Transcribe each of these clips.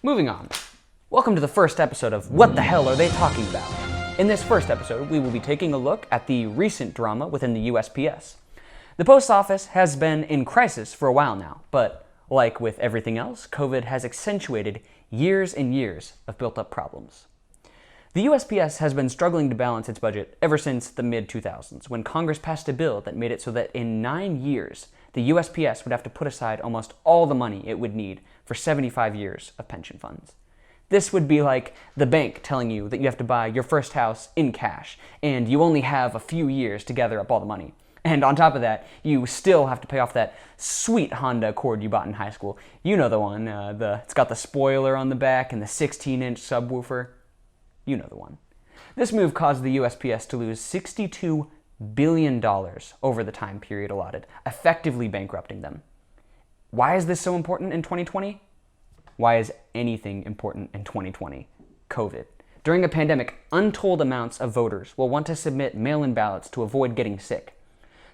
Moving on. Welcome to the first episode of What the Hell Are They Talking About? In this first episode, we will be taking a look at the recent drama within the USPS. The post office has been in crisis for a while now, but like with everything else, COVID has accentuated years and years of built-up problems. The USPS has been struggling to balance its budget ever since the mid-2000s, when Congress passed a bill that made it so that in 9 years, the USPS would have to put aside almost all the money it would need for 75 years of pension funds. This would be like the bank telling you that you have to buy your first house in cash, and you only have a few years to gather up all the money. And on top of that, you still have to pay off that sweet Honda Accord you bought in high school. You know the one, it's got the spoiler on the back and the 16-inch subwoofer. You know the one. This move caused the USPS to lose $62 billion over the time period allotted, effectively bankrupting them. Why is this so important in 2020? Why is anything important in 2020? COVID. During a pandemic, untold amounts of voters will want to submit mail-in ballots to avoid getting sick.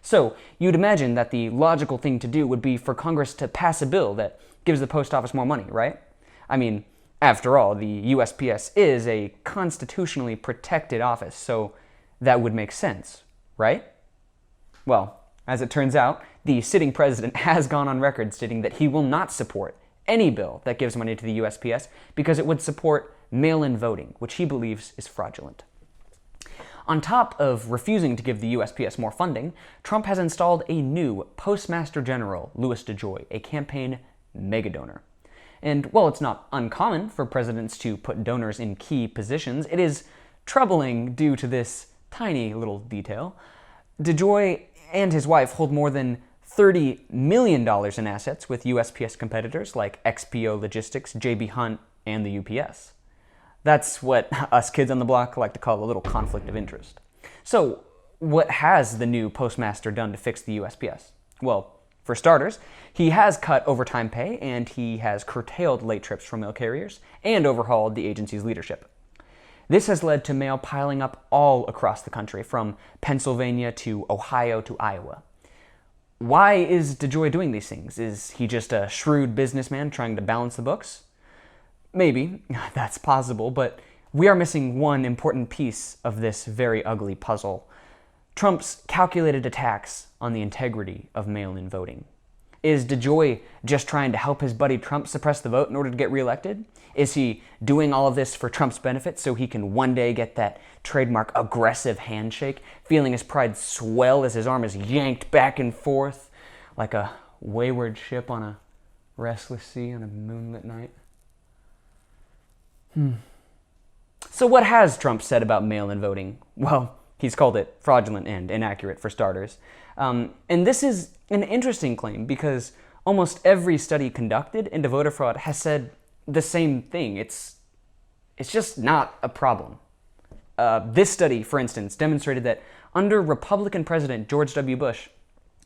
So you'd imagine that the logical thing to do would be for Congress to pass a bill that gives the post office more money, right? I mean, after all, the USPS is a constitutionally protected office, so that would make sense, right? Well, as it turns out, the sitting president has gone on record stating that he will not support any bill that gives money to the USPS because it would support mail-in voting, which he believes is fraudulent. On top of refusing to give the USPS more funding, Trump has installed a new Postmaster General, DeJoy, a campaign megadonor. And while it's not uncommon for presidents to put donors in key positions, it is troubling due to this tiny little detail. DeJoy and his wife hold more than $30 million in assets with USPS competitors like XPO Logistics, JB Hunt, and the UPS. That's what us kids on the block like to call a little conflict of interest. So, what has the new postmaster done to fix the USPS? Well, for starters, he has cut overtime pay and he has curtailed late trips from mail carriers and overhauled the agency's leadership. This has led to mail piling up all across the country, from Pennsylvania to Ohio to Iowa. Why is DeJoy doing these things? Is he just a shrewd businessman trying to balance the books? Maybe, that's possible, but we are missing one important piece of this very ugly puzzle: Trump's calculated attacks on the integrity of mail-in voting. Is DeJoy just trying to help his buddy Trump suppress the vote in order to get reelected? Is he doing all of this for Trump's benefit so he can one day get that trademark aggressive handshake, feeling his pride swell as his arm is yanked back and forth like a wayward ship on a restless sea on a moonlit night? So what has Trump said about mail-in voting? Well, he's called it fraudulent and inaccurate, for starters. And this is an interesting claim because almost every study conducted into voter fraud has said the same thing. It's just not a problem. This study, for instance, demonstrated that under Republican President George W. Bush,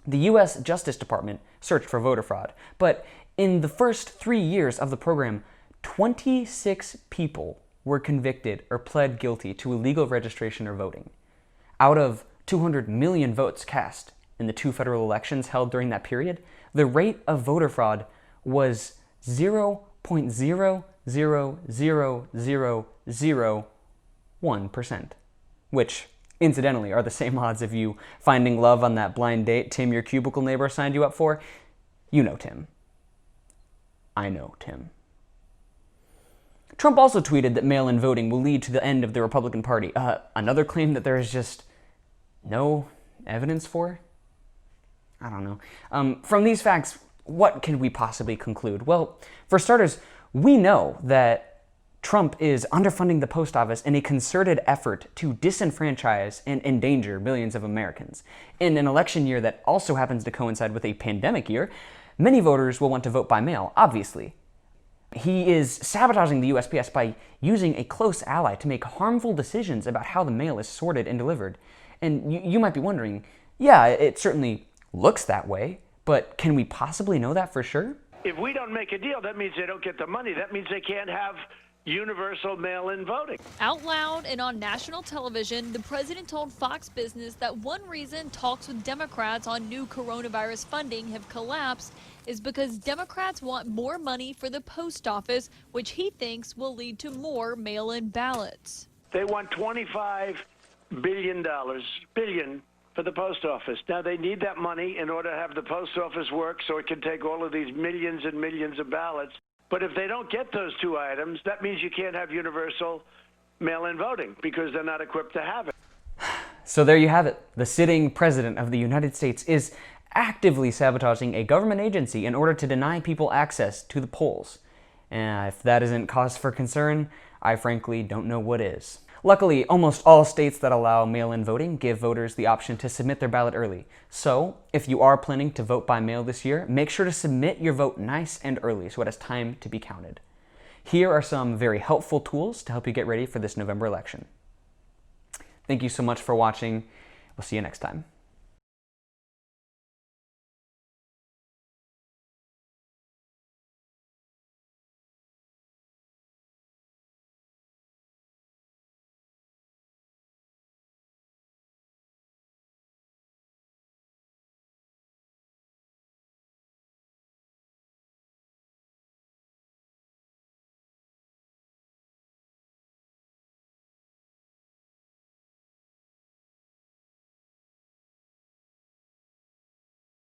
the U.S. Justice Department searched for voter fraud. But in the first 3 years of the program, 26 people were convicted or pled guilty to illegal registration or voting. Out of 200 million votes cast in the 2 federal elections held during that period, the rate of voter fraud was 0.0000001%, which, incidentally, are the same odds of you finding love on that blind date Tim, your cubicle neighbor, signed you up for. You know Tim. I know Tim. Trump also tweeted that mail-in voting will lead to the end of the Republican Party. Another claim that there is just no evidence for? I don't know. From these facts, what can we possibly conclude? Well, for starters, we know that Trump is underfunding the post office in a concerted effort to disenfranchise and endanger millions of Americans. In an election year that also happens to coincide with a pandemic year, many voters will want to vote by mail, obviously. He is sabotaging the USPS by using a close ally to make harmful decisions about how the mail is sorted and delivered. And you might be wondering, yeah, it certainly looks that way, but can we possibly know that for sure? If we don't make a deal, that means they don't get the money. That means they can't have universal mail-in voting. Out loud and on national television, the president told Fox Business that one reason talks with Democrats on new coronavirus funding have collapsed is because Democrats want more money for the post office, which he thinks will lead to more mail-in ballots. They want $25 billion for the post office. Now, they need that money in order to have the post office work so it can take all of these millions and millions of ballots. But if they don't get those two items, that means you can't have universal mail-in voting because they're not equipped to have it. So there you have it. The sitting president of the United States is actively sabotaging a government agency in order to deny people access to the polls. And if that isn't cause for concern, I frankly don't know what is. Luckily, almost all states that allow mail-in voting give voters the option to submit their ballot early. So, if you are planning to vote by mail this year, make sure to submit your vote nice and early so it has time to be counted. Here are some very helpful tools to help you get ready for this November election. Thank you so much for watching. We'll see you next time.